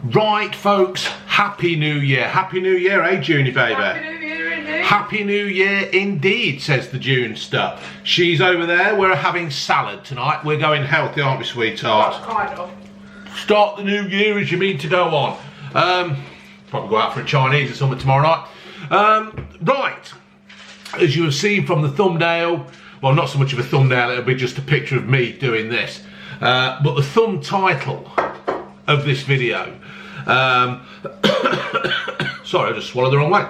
Right, folks, Happy New Year. Happy New Year, eh, Junie, baby? Happy New Year indeed. Happy New Year indeed, says the Junester. She's over there. We're having salad tonight. We're going healthy, aren't we, sweetheart? Well, kind of. Start the new year as you mean to go on. Probably go out for a Chinese or something tomorrow night. Right, as you have seen from the thumbnail, well, not so much of a thumbnail, it'll be just a picture of me doing this. But the thumb title of this video, sorry, I just swallowed the wrong way.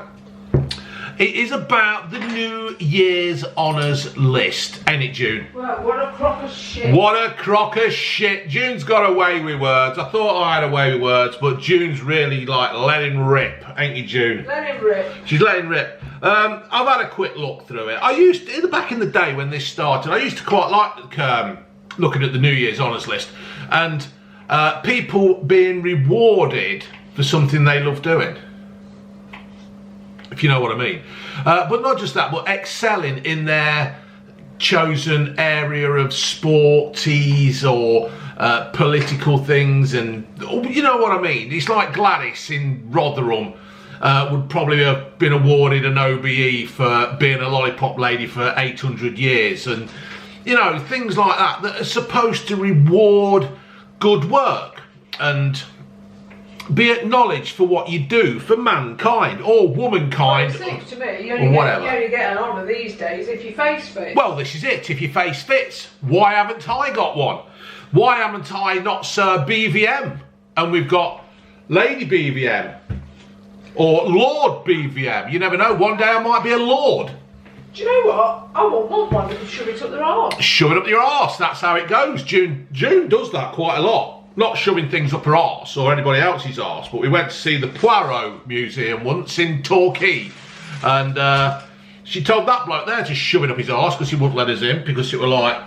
It is about the New Year's honours list, ain't it, June? Well, what a crock of shit. What a crock of shit. June's got away with words. I thought I had away with words, but June's really like letting rip, ain't you, June? Let him rip. She's letting rip. I've had a quick look through it. I used to, back in the day when this started, I used to quite like looking at the New Year's honours list and people being rewarded for something they love doing, if you know what I mean. But not just that, but excelling in their chosen area of sporties or political things, and you know what I mean. It's like Gladys in Rotherham would probably have been awarded an OBE for being a lollipop lady for 800 years, and you know, things like that that are supposed to reward good work and be acknowledged for what you do for mankind or womankind. Well, it seems to me you or only whatever. get an honour these days if your face fits. Well, this is it. If your face fits, why haven't I got one? Why haven't I not Sir BVM? And we've got Lady BVM or Lord BVM. You never know. One day I might be a lord. Do you know what? I want one that can shove it up their arse. Shove it up your arse. That's how it goes. June does that quite a lot. Not shoving things up her arse or anybody else's arse, but we went to see the Poirot Museum once in Torquay, and she told that bloke there to shove it up his arse because he wouldn't let us in because it was like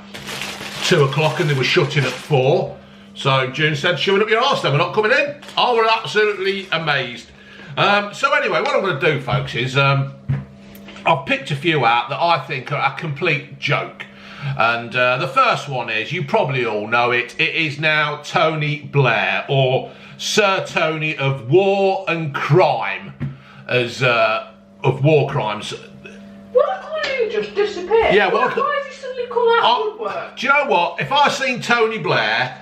2 o'clock and they were shutting at 4. So June said, shove it up your arse then, we're not coming in. I was absolutely amazed. So anyway, what I'm going to do, folks, is I've picked a few out that I think are a complete joke. And the first one is, you probably all know it, it is now Tony Blair, or Sir Tony of War and Crime, as of war crimes. Why can't you just disappear? Yeah, well, why has he suddenly come out of woodwork? Do you know what? If I seen Tony Blair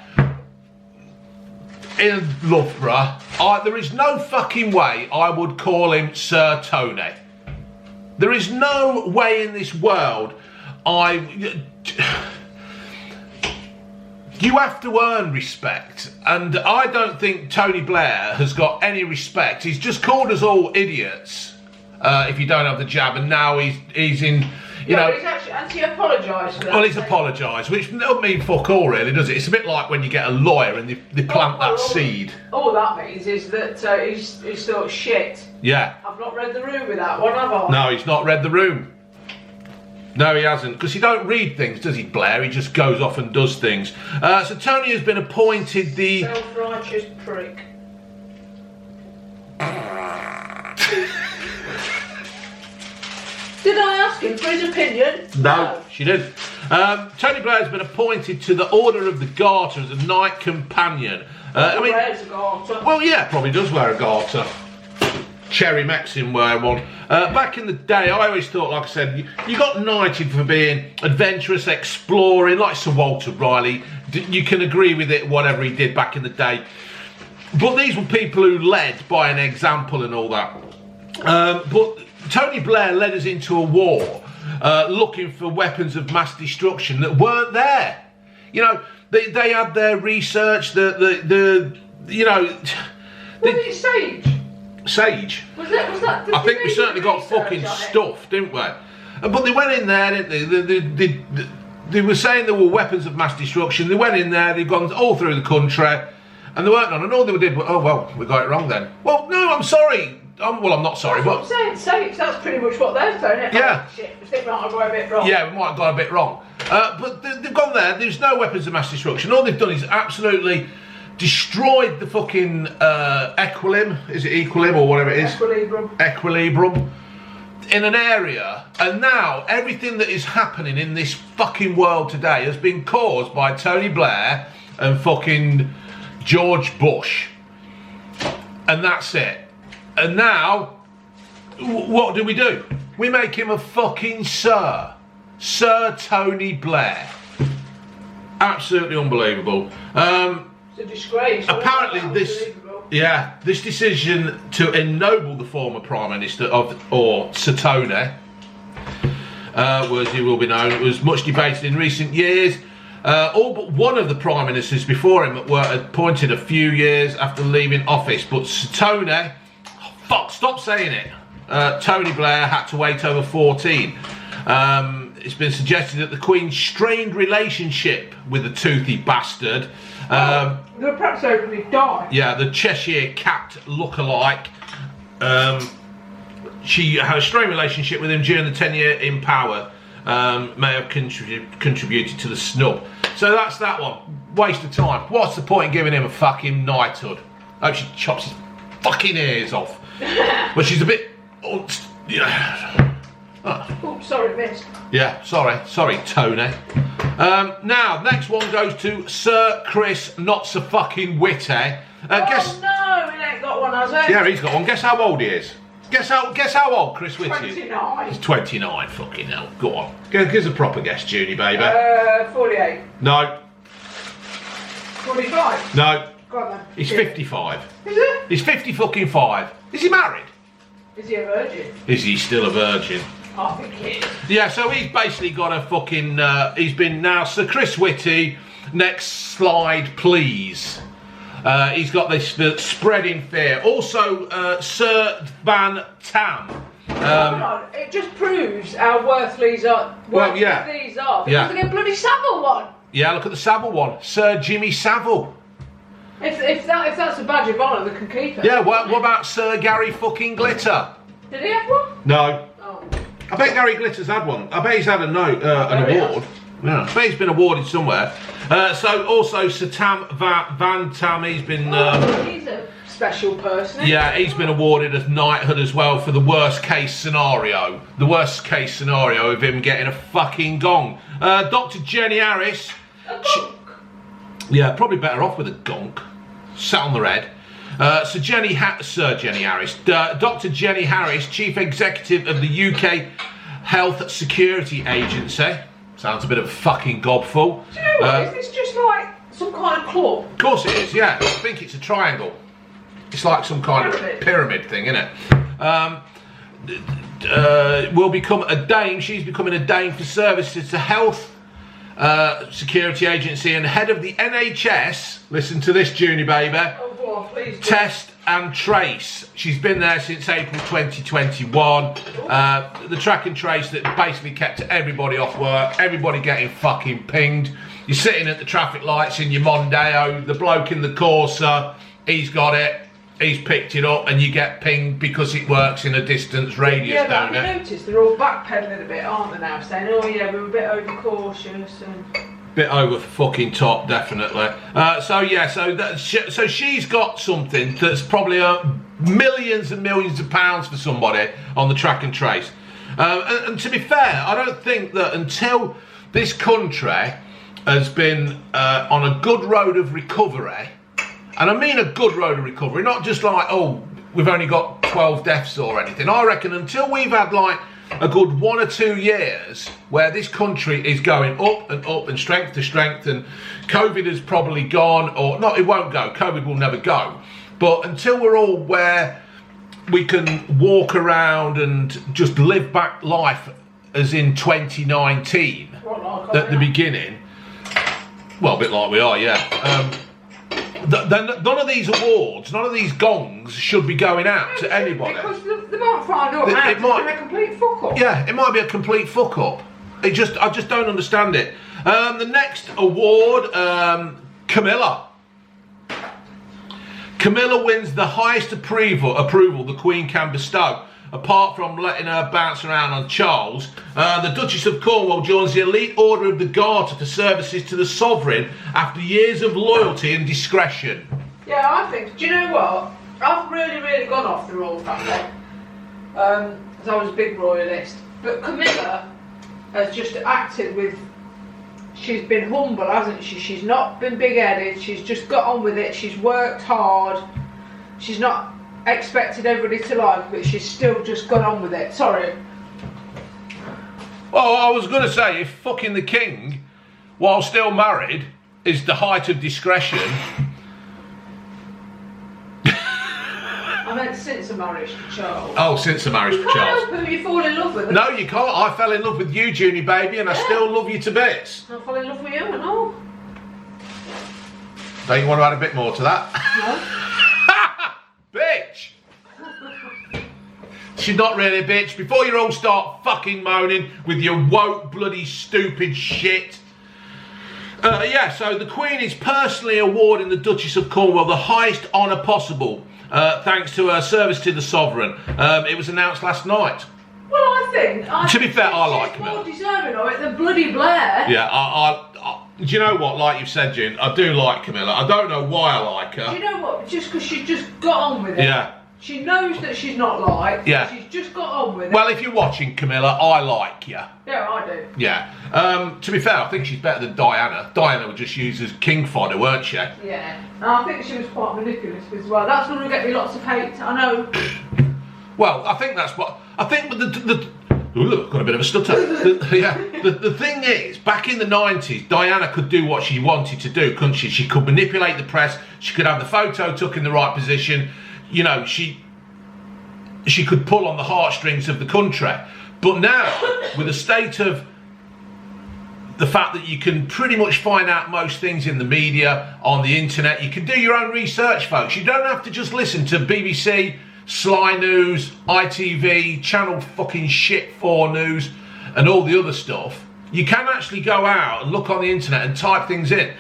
in Loughborough, there is no fucking way I would call him Sir Tony. There is no way in this world you have to earn respect, and I don't think Tony Blair has got any respect. He's just called us all idiots if you don't have the jab, and now he's in, you know. He's actually, and he apologised for that. Well, he's apologised, which doesn't mean fuck all, really, does it? It's a bit like when you get a lawyer and they plant that seed. All that means is that he's thought, shit. Yeah. I've not read the room with that one, have I? No, he's not read the room. No, he hasn't, because he don't read things, does he, Blair? He just goes off and does things. So Tony has been appointed the... Self-righteous prick. Did I ask him for his opinion? No, she didn't. Tony Blair has been appointed to the Order of the Garter as a Knight Companion. Wears a garter. Well, yeah, probably does wear a garter. Cherry Maxim wear one. Back in the day, I always thought, like I said, you got knighted for being adventurous, exploring, like Sir Walter Raleigh. You can agree with it, whatever he did back in the day. But these were people who led by an example and all that. But Tony Blair led us into a war looking for weapons of mass destruction that weren't there. You know, they had their research, you know... Was it Sage? Sage. Was that? I think we certainly got fucking stuff, didn't we? But they went in there, didn't they? They were saying there were weapons of mass destruction. They went in there, they've gone all through the country, and they weren't on. And all they did was, oh, well, we got it wrong then. Well, no, I'm sorry. Well, I'm not sorry, but... That's what I'm saying, Sage, that's pretty much what they're saying. Yeah. Oh, shit, we think we might have got a bit wrong. Yeah, we might have got a bit wrong. But they've gone there, there's no weapons of mass destruction. All they've done is absolutely... destroyed the fucking equilibrium, is it equilibrium or whatever it is? Equilibrium in an area, and now everything that is happening in this fucking world today has been caused by Tony Blair and fucking George Bush. and that's it. And now, what do? We make him a fucking Sir Tony Blair. Absolutely unbelievable. It's a disgrace. Apparently this decision to ennoble the former Prime Minister Sir Tony, as he will be known, was much debated in recent years. All but one of the Prime Ministers before him were appointed a few years after leaving office, but Sir Tony, stop saying it, Tony Blair had to wait over 14. It's been suggested that the Queen's strained relationship with the toothy bastard, they'll perhaps openly die. yeah, the Cheshire Cat lookalike, she had a strained relationship with him during the tenure in power, may have contributed to the snub. So that's that one. Waste of time. What's the point in giving him a fucking knighthood? I hope she chops his fucking ears off. But she's a bit... Oh, sorry, miss. Yeah, sorry, Tony. Now, next one goes to Sir Chris, not so fucking Whitty. Guess. No, he ain't got one, has he? Yeah, he's got one. Guess how old he is. Guess how old Chris Whitty is. 29. He's 29. Fucking hell. Go on. Give us a proper guess, Junie, baby. 48. No. 45. No. Go on then. He's 55. Is it? He's 50 fucking 5. Is he married? Is he a virgin? Is he still a virgin? I think he is. Yeah, so he's basically got a fucking... he's been now Sir Chris Whitty. Next slide, please. He's got this spreading fear. Also, Sir Van Tam. Hold on, it just proves how worthless these are. Well, yeah. These are. Because Yeah. they get bloody Savile one. Yeah, look at the Savile one. Sir Jimmy Savile. If that's a badge of honour, they can keep it. Yeah, what about Sir Gary fucking Glitter? Did he have one? No. Oh. I bet Gary Glitter's had one. I bet he's had an award. Yeah, I bet he's been awarded somewhere. So also Sir Van Tam, he's been... he's a special person. Yeah, he's been awarded a knighthood as well for the worst case scenario. The worst case scenario of him getting a fucking gong. Dr. Jenny Harris. Yeah, probably better off with a gonk. Sat on the red. Sir Jenny Harris. Dr. Jenny Harris, Chief Executive of the UK Health Security Agency. Sounds a bit of a fucking gobful. Do you know what? Is this just like some kind of club? Of course it is, yeah. I think it's a triangle. It's like some kind of pyramid thing, isn't it? Will become a dame. She's becoming a dame for services to health security agency and head of the NHS. Listen to this, Junie baby. Oh, go on, please. Test and trace. She's been there since April 2021. The track and trace that basically kept everybody off work, everybody getting fucking pinged. You're sitting at the traffic lights in your Mondeo, the bloke in the Corsa, he's got it, he's picked it up, and you get pinged because it works in a distance radius, yeah, don't but it? you notice they're all backpedaling a bit, aren't they now? Saying, oh yeah, we were a bit overcautious and... Bit over fucking top, definitely. So she's got something that's probably millions and millions of pounds for somebody on the track and trace. And to be fair, I don't think that until this country has been on a good road of recovery, and I mean a good road of recovery, not just like, oh, we've only got 12 deaths or anything. I reckon until we've had like a good 1 or 2 years where this country is going up and strength to strength, and COVID is probably gone, or not, it won't go, COVID will never go, but until we're all where we can walk around and just live back life as in 2019 at the beginning, well, a bit like we are, yeah, then none of these awards, none of these gongs should be going out to anybody. Because they might find out how it's been a complete fuck up. Yeah, it might be a complete fuck up. I just don't understand it. The next award, Camilla. Camilla wins the highest approval the Queen can bestow, apart from letting her bounce around on Charles. The Duchess of Cornwall joins the elite order of the Garter for services to the Sovereign after years of loyalty and discretion. Yeah, I think, do you know what? I've really gone off the royal family. Because I was a big royalist. But Camilla has just acted with... She's been humble, hasn't she? She's not been big-headed. She's just got on with it. She's worked hard. She's not expected everybody to like, but she's still just gone on with it. Sorry. Well, I was going to say, if fucking the king, while still married, is the height of discretion. I meant since the marriage to Charles. Oh, since the marriage to Charles. You can't help who you fall in love with. No, you can't. I fell in love with you, Junie baby, and I still love you to bits. I fell in love with you, I know. Don't you want to add a bit more to that? No. Bitch! She's not really a bitch. Before you all start fucking moaning with your woke, bloody, stupid shit. Yeah, so the Queen is personally awarding the Duchess of Cornwall the highest honour possible, thanks to her service to the Sovereign. It was announced last night. Well, I think to be fair, I like she's Camilla. more deserving of it than bloody Blair. Yeah, do you know what? Like you've said, June, I do like Camilla. I don't know why I like her. Do you know what? Just because she just got on with it. Yeah. She knows that she's not liked. Yeah. She's just got on with it. Well, if you're watching Camilla, I like you. Yeah, I do. Yeah. To be fair, I think she's better than Diana. Diana was just used as king fodder, weren't she? Yeah. And I think she was quite manipulative as well. That's going to get me lots of hate. I know. Well, I think that's what I think. Ooh, got a bit of a stutter. The thing is, back in the 90s, Diana could do what she wanted to do, couldn't she? She could manipulate the press. She could have the photo took in the right position. You know, she could pull on the heartstrings of the country. But now, with the state of the fact that you can pretty much find out most things in the media, on the internet, you can do your own research, folks. You don't have to just listen to BBC, Sly News, ITV, Channel fucking shit 4 News, and all the other stuff. You can actually go out and look on the internet and type things in.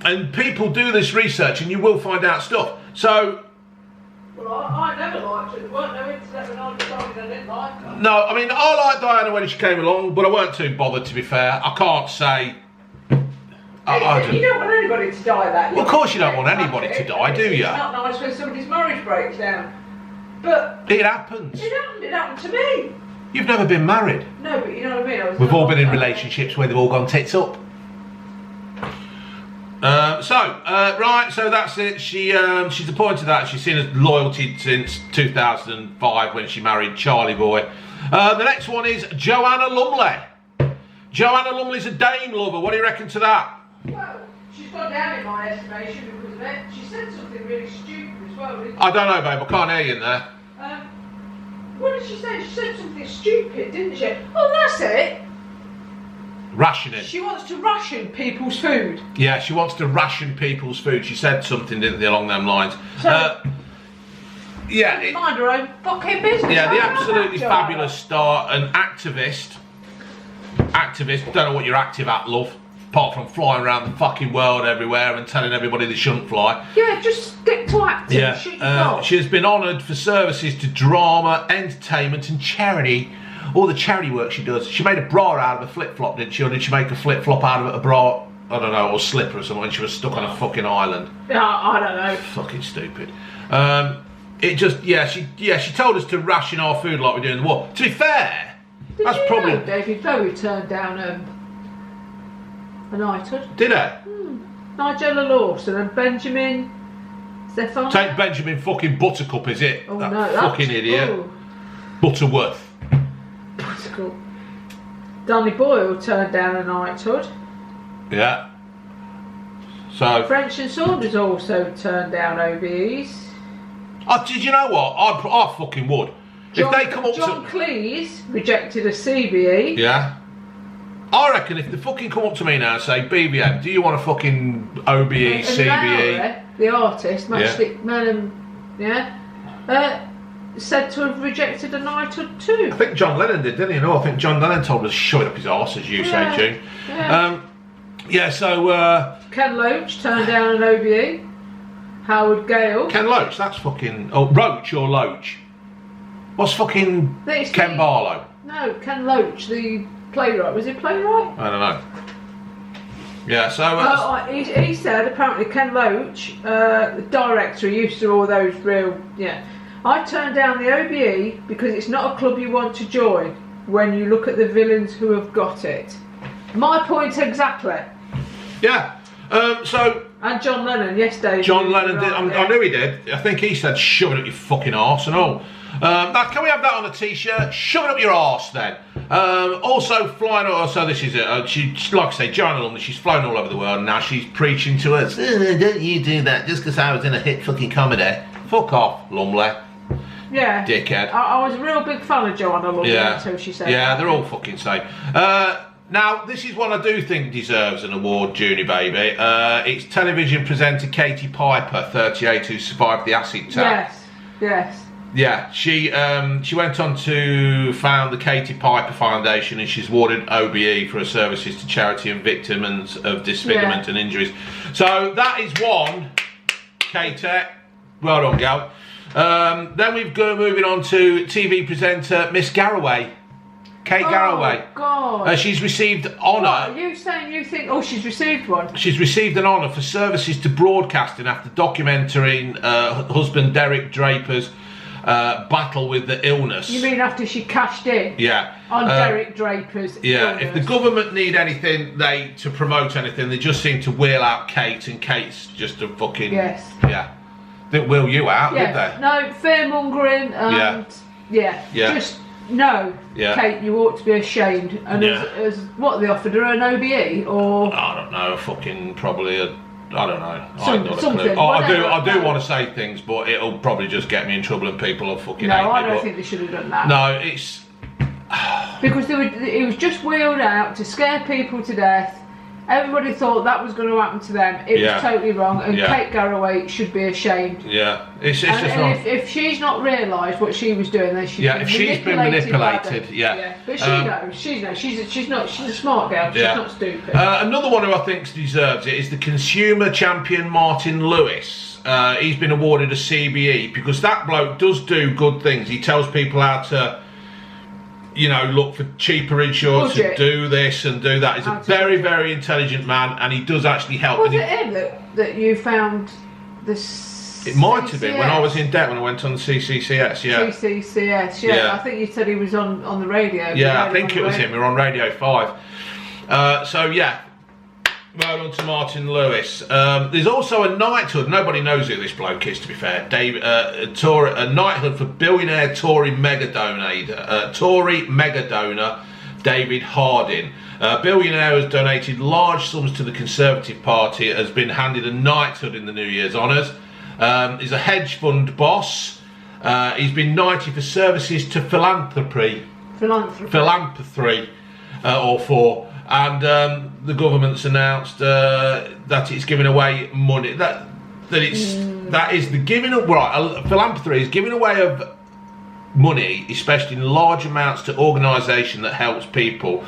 And people do this research and you will find out stuff. So... Well, I never liked her. There weren't no internet when I decided I didn't like her. No, I mean, I liked Diana when she came along, but I weren't too bothered, to be fair. I can't say... You don't want anybody to die that. Well, of course you don't want anybody to die, do you? It's not nice when somebody's marriage breaks down. But... It happens. It happened to me. You've never been married. No, but you know what I mean? We've all been in relationships where they've all gone tits up. Right, so that's it. She's appointed that. She's seen as loyalty since 2005 when she married Charlie Boy. The next one is Joanna Lumley. Joanna Lumley's a Dame lover. What do you reckon to that? Well, she's gone down in my estimation because of it. She said something really stupid as well, didn't she? I don't know, babe. I can't hear you in there. What did she say? She said something stupid, didn't she? Oh, that's it. Rationing. She wants to ration people's food. Yeah, she wants to ration people's food. She said something, didn't they, along them lines. So, yeah. Mind her own fucking business. Yeah, the absolutely fabulous star, an activist. Don't know what you're active at, love. Apart from flying around the fucking world everywhere and telling everybody they shouldn't fly. Yeah, just stick to acting. Yeah. She has been honoured for services to drama, entertainment and charity. All the charity work she does. She made a bra out of a flip-flop, didn't she? Or did she make a flip-flop out of a bra, I don't know, or slipper or something when she was stuck on a fucking island? Yeah, I don't know. Fucking stupid. She told us to ration our food like we do in the war. To be fair, Did that's you probably... know David Bowie turned down a knighthood? Did it? Nigella Lawson and Benjamin Stefan. Take Benjamin fucking Buttercup, is it? Oh, that no, fucking idiot. Oh. Butterworth. Buttercup. Danny Boyle turned down a knighthood. Yeah. So... French and Saunders also turned down OBEs. Did you know what? I fucking would. If they come up John to... Cleese rejected a CBE. Yeah. I reckon if they fucking come up to me now and say, BBM, do you want a fucking OBE, And CBE? Laura, the artist, Matchstick Man, said to have rejected a knighthood too. I think John Lennon did, didn't he? No, I think John Lennon told us to shut up his arse, as you say, June. Yeah. So... Ken Loach turned down an OBE. Howard Gale. Ken Loach, that's fucking... Oh, Roach or Loach? What's fucking Ken Barlow? No, Ken Loach, the playwright. Was he playwright? I don't know. Yeah, so... He said, apparently, Ken Loach, the director who used to do all those real... Yeah. I turned down the OBE because it's not a club you want to join when you look at the villains who have got it. My point exactly. Yeah. So And John Lennon yesterday. John Lennon did. I knew he did. I think he said, "Shove it up your fucking arse," and all. Can we have that on a t-shirt? Shove it up your arse, then. Also flying. So this is it. She, like I say, Joanna Lumley. She's flown all over the world, and now she's preaching to us. Don't you do that just because I was in a hit fucking comedy? Fuck off, Lumley. Yeah. Dickhead. I was a real big fan of Joanna Lumley until she said. Yeah, they're all fucking same. Now, this is one I do think deserves an award, Junie baby. It's television presenter Katie Piper, 38, who survived the acid tap. Yes. Yeah, she went on to found the Katie Piper Foundation, and she's awarded OBE for her services to charity and victims of disfigurement and injuries. So that is one, Katie. Well done, gal. Then we've got moving on to TV presenter Miss Garraway. Kate Garraway. Oh, God. She's received honour. What, are you saying you think... Oh, she's received one? She's received an honour for services to broadcasting after documenting husband Derek Draper's battle with the illness. You mean after she cashed in? Yeah. On Derek Draper's illness. If the government need anything, to promote anything, they just seem to wheel out Kate, and Kate's just a fucking... Yes. Yeah. They wheel you out, did they? No, fear-mongering and... Yeah. Just... No, Kate, you ought to be ashamed. And as what, they offered her an OBE or? I don't know, fucking probably I don't know. I ain't got a something. clue. I do want to say things, but it'll probably just get me in trouble, and people will fucking hate me. No, I don't think they should have done that. No, it's because it was just wheeled out to scare people to death. Everybody thought that was going to happen to them. It was totally wrong, and Kate Garraway should be ashamed. Yeah, it's just wrong. If she's not realised what she was doing, then she's if she's been manipulated, But she knows. She's not. She's a smart girl. She's not stupid. Another one who I think deserves it is the consumer champion Martin Lewis. He's been awarded a CBE because that bloke does do good things. He tells people how to, look for cheaper insurance and do this and do that. He's a very, very intelligent man, and he does actually help. Was it him that you found this? It might have been when I was in debt when I went on the CCCS. CCCS, I think you said he was on the radio. Yeah, I think it was him. We were on Radio 5. Well done to Martin Lewis. There's also a knighthood. Nobody knows who this bloke is, to be fair. A knighthood for billionaire Tory mega donor David Harding. Billionaire has donated large sums to the Conservative Party. Has been handed a knighthood in the New Year's honours. He's a hedge fund boss. He's been knighted for services to philanthropy. And the government's announced that it's giving away money. That is the giving of philanthropy is giving away of money, especially in large amounts, to organisation that helps people.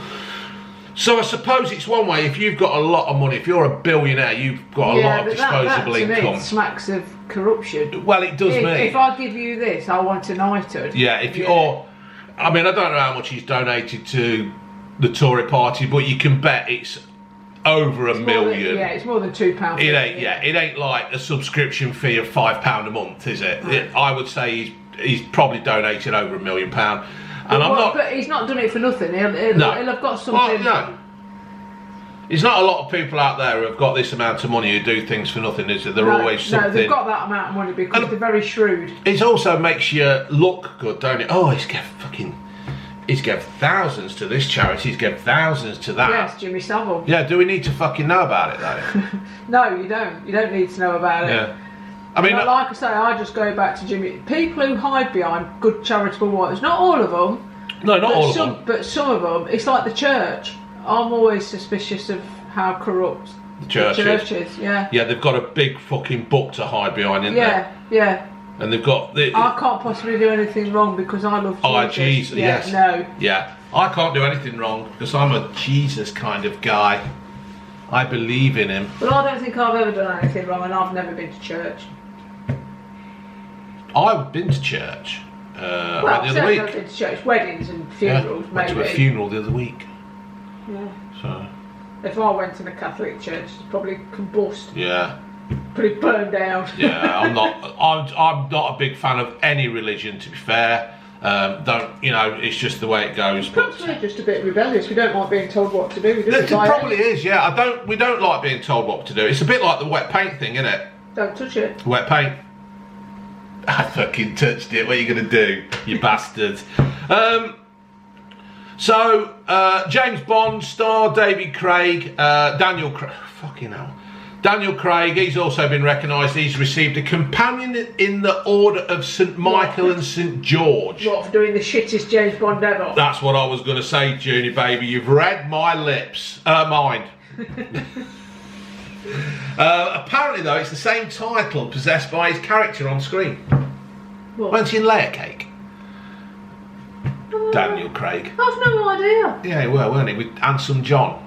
So I suppose it's one way. If you've got a lot of money, if you're a billionaire, you've got a lot of disposable income. To me, it smacks of corruption. Well, it does me. If I give you this, I want a knighthood. Yeah. I don't know how much he's donated to the Tory party, but you can bet it's over $1 million. It's more than £2. It ain't like a subscription fee of £5 a month, is it? I would say he's probably donated over £1 million. But he's not done it for nothing. He'll have got something. Well, no. There's not a lot of people out there who have got this amount of money who do things for nothing, is there? They're always something. No, they've got that amount of money because they're very shrewd. It also makes you look good, don't it? Oh, he's gave thousands to this charity, he's gave thousands to that. Yes, Jimmy Savile. Yeah, do we need to fucking know about it though? No, you don't. You don't need to know about it. Yeah. I mean, like I say, I just go back to Jimmy. People who hide behind good charitable workers, not all of them. No, not all of them. But some of them, it's like the church. I'm always suspicious of how corrupt the church is. Yeah. Yeah, they've got a big fucking book to hide behind, isn't they? Yeah. And they've got... I can't possibly do anything wrong because I love Jesus. Oh, Jesus, yes. No. Yeah. I can't do anything wrong because I'm a Jesus kind of guy. I believe in him. Well, I don't think I've ever done anything wrong, and I've never been to church. I've been to church the other week. I've been to church, weddings and funerals, maybe. Went to a funeral the other week. Yeah. So. If I went to the Catholic church, it'd probably combust. Yeah. Pretty burned down. Yeah, I'm not a big fan of any religion, to be fair. Don't, you know, it's just the way it goes. Perhaps we're just a bit rebellious. We don't like being told what to do. We It just like probably is, yeah. We don't like being told what to do. It's a bit like the wet paint thing, isn't it? Don't touch it. Wet paint. I fucking touched it. What are you going to do, you bastards? So, James Bond star David Craig, Daniel Craig, he's also been recognised. He's received a companion in the Order of St Michael and St George. What, for doing the shittest James Bond ever? That's what I was going to say, Junie, baby. You've read my lips. Mind. Apparently, though, it's the same title possessed by his character on screen. What? Weren't he in Layer Cake? Daniel Craig. I've no idea. Yeah, he were, weren't he? With Handsome John.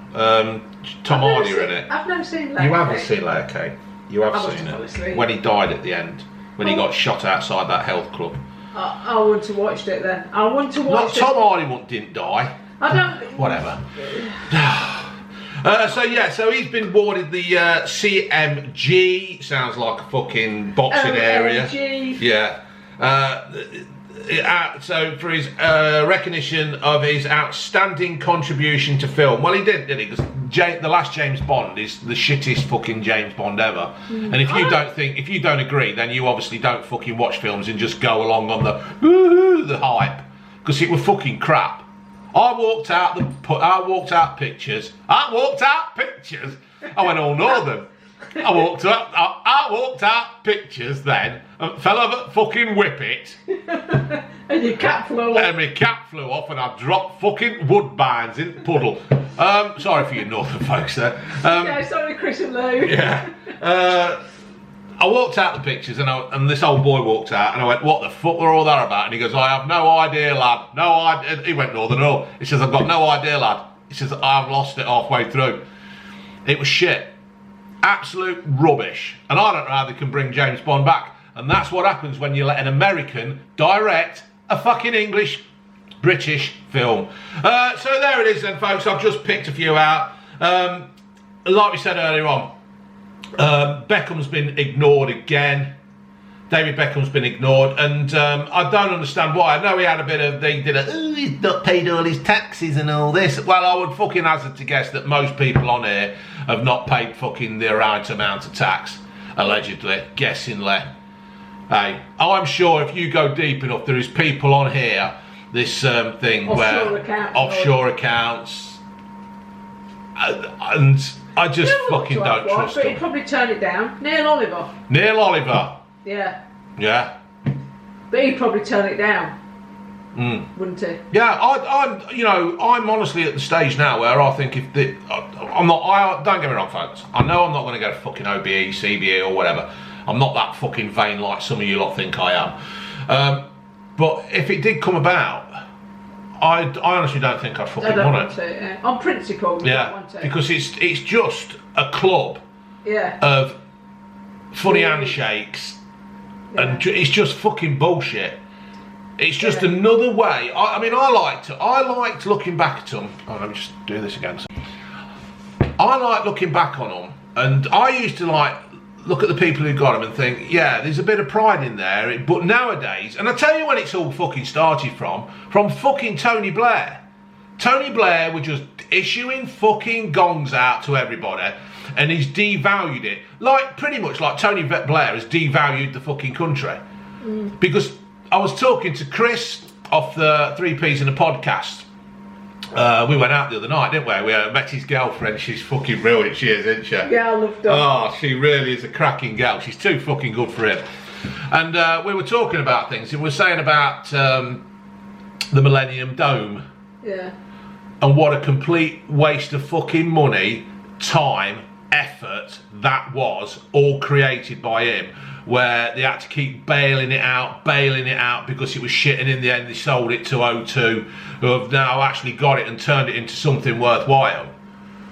Tom Hardy were in it. I've never seen Layer Cake. You haven't seen Layer Cake. You have I seen must it. have When he died at the end. When he got shot outside that health club. I wouldn't have watched it then. I wouldn't have watched it. Tom Hardy didn't die. I don't... Whatever. So he's been awarded the CMG. Sounds like a fucking boxing area. CMG. Yeah. So for his recognition of his outstanding contribution to film. Well, he didn't he? Because the last James Bond is the shittest fucking James Bond ever. And if you don't agree, then you obviously don't fucking watch films and just go along on the hype, because it was fucking crap. I walked out pictures. I went all northern. I walked out pictures then, and fell over fucking Whippet. And your cap flew off. And my cap flew off, and I dropped fucking woodbines in the puddle. Sorry for you northern folks there. Yeah, sorry, Chris and Lou. Yeah. I walked out the pictures, and this old boy walked out, and I went, "What the fuck were all that about?" And he goes, "I have no idea, lad. No idea." He went northern all. He says, "I've got no idea, lad." He says, "I've lost it halfway through." It was shit. Absolute rubbish. And I don't know how they can bring James Bond back. And that's what happens when you let an American direct a fucking British film. So there it is then, folks. I've just picked a few out. Like we said earlier on, Beckham's been ignored again. David Beckham's been ignored, and I don't understand why. I know he had a bit of, he's not paid all his taxes and all this. Well, I would fucking hazard to guess that most people on here have not paid fucking the right amount of tax, allegedly, guessingly. Hey, I'm sure if you go deep enough, there is people on here, this thing offshore accounts, and I just fucking don't trust them. But them. he'd probably turn it down. Neil Oliver. Neil Oliver. Yeah. Yeah. But he'd probably turn it down. Wouldn't he? Yeah, I'm honestly at the stage now where I think don't get me wrong, folks. I know I'm not going to get a fucking OBE, CBE or whatever. I'm not that fucking vain like some of you lot think I am. But if it did come about, I honestly don't think I'd fucking want it. Yeah. On principle, yeah, want it. Because it's just a club of funny handshakes, and it's just fucking bullshit. It's just another way. I liked looking back at them. Oh, let me just do this again. I like looking back on them, and I used to look at the people who got them and think, yeah, there's a bit of pride in there. But nowadays, and I tell you when it's all fucking started from fucking Tony Blair. Tony Blair was just issuing fucking gongs out to everybody, and he's devalued it. Pretty much like Tony Blair has devalued the fucking country. Because I was talking to Chris off the 3Ps in a podcast. We went out the other night, didn't we? We met his girlfriend. She's fucking brilliant, she is, isn't she? Yeah, I loved her. Oh, she really is a cracking girl. She's too fucking good for him. And we were talking about things. We were saying about the Millennium Dome. Yeah. And what a complete waste of fucking money, time, effort that was, all created by him. Where they had to keep bailing it out because it was shit, and in the end they sold it to O2, who have now actually got it and turned it into something worthwhile.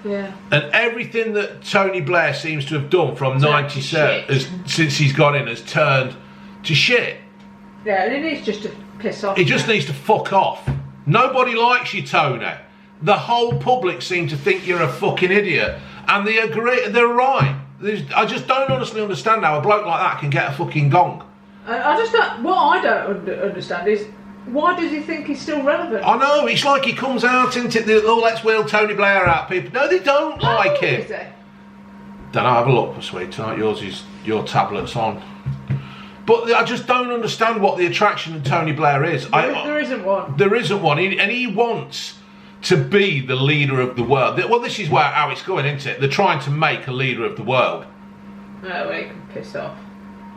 Yeah. And everything that Tony Blair seems to have done from 97, since he's got in, has turned to shit. Yeah, and it needs just to piss off. He just needs to fuck off. Nobody likes you, Tony. The whole public seem to think you're a fucking idiot, and they agree. They're right. I just don't honestly understand how a bloke like that can get a fucking gong. I just don't. What I don't understand is why does he think he's still relevant? I know, it's like he comes out into oh, let's wheel Tony Blair out, people. No, they don't like him. Is he? Don't know, have a look, sweetheart. Your tablet's on. But I just don't understand what the attraction of Tony Blair is. There isn't one. There isn't one, and he wants to be the leader of the world. Well, this is how it's going, isn't it? They're trying to make a leader of the world. Oh, he can piss off.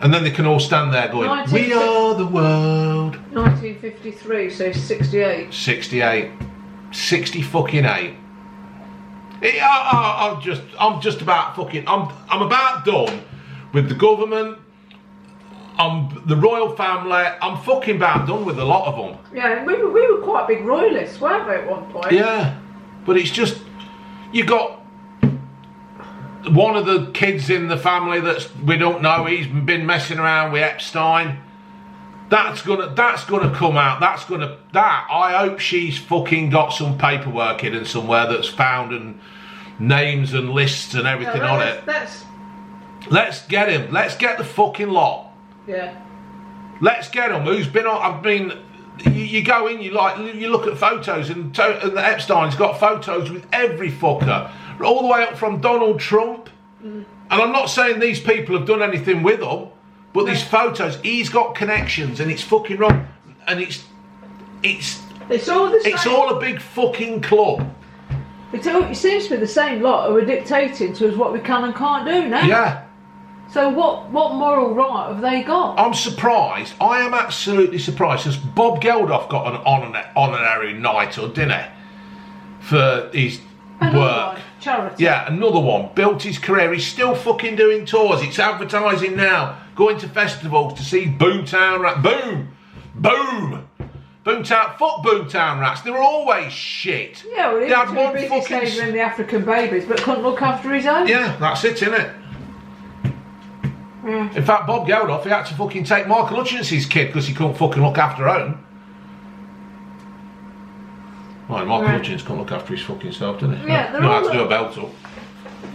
And then they can all stand there going, we are the world. 1953, so 68. 68. 60 fucking 8. I'm just about fucking, I'm about done with the government. The royal family. I'm fucking about done with a lot of them. Yeah, we were quite big royalists, weren't we, at one point? Yeah, but it's just, you got one of the kids in the family we don't know, he's been messing around with Epstein. That's gonna come out. I hope she's fucking got some paperwork in somewhere that's found and names and lists and everything on it. Let's get him. Let's get the fucking lot. Yeah. Let's get him. Who's been on? I mean, you go in, you look at photos, and the Epstein's got photos with every fucker, all the way up from Donald Trump. And I'm not saying these people have done anything with him, but these photos, he's got connections, and it's fucking wrong, and it's all the same. It's all a big fucking club. It seems to be the same lot who are dictating to us what we can and can't do now. Yeah. So what moral right have they got? I'm surprised. I am absolutely surprised, because Bob Geldof got an honorary knighthood, didn't he? For his work. One, charity. Yeah, another one. Built his career. He's still fucking doing tours. It's advertising now. Going to festivals to see Boomtown Rats. Boom! Boom! Boomtown, fuck Boomtown Rats. They were always shit. Yeah, well, he had one busy saving the African babies, but couldn't look after his own. Yeah, that's it, innit? Yeah. In fact, Bob Geldof, he had to fucking take Michael Hutchinson's kid because he couldn't fucking look after her own. Well, Michael Hutchins couldn't look after his fucking self, didn't he? Yeah, no, had to do a belt up.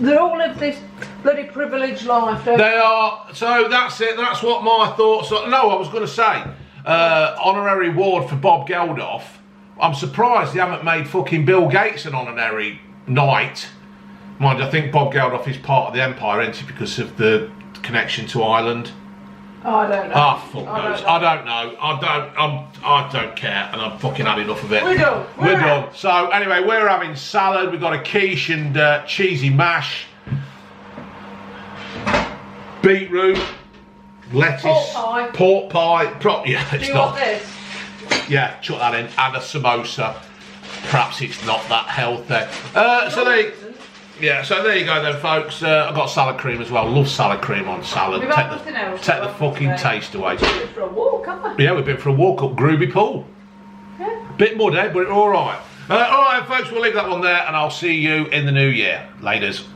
They all live this bloody privileged life, don't they? They are. So that's it. That's what my thoughts are. No, I was going to say, honorary award for Bob Geldof. I'm surprised they haven't made fucking Bill Gates an honorary knight. Mind, I think Bob Geldof is part of the empire, isn't he, because of the connection to Ireland. Oh, I don't know. Ah, fuck knows. I don't know. I don't care, and I've fucking had enough of it. We're done. We're done. So anyway, we're having salad. We've got a quiche and cheesy mash, beetroot, lettuce, pork pie. Yeah, it's Do you not. want this? Yeah, chuck that in, and a samosa. Perhaps it's not that healthy. So there you go then, folks. I've got salad cream as well. Love salad cream on salad. We've had nothing else. Take the fucking taste away. We've been for a walk, haven't we? Yeah, we've been for a walk up Groovy Pool. Yeah. Bit muddy, but all right. All right, folks, we'll leave that one there, and I'll see you in the new year. Laters.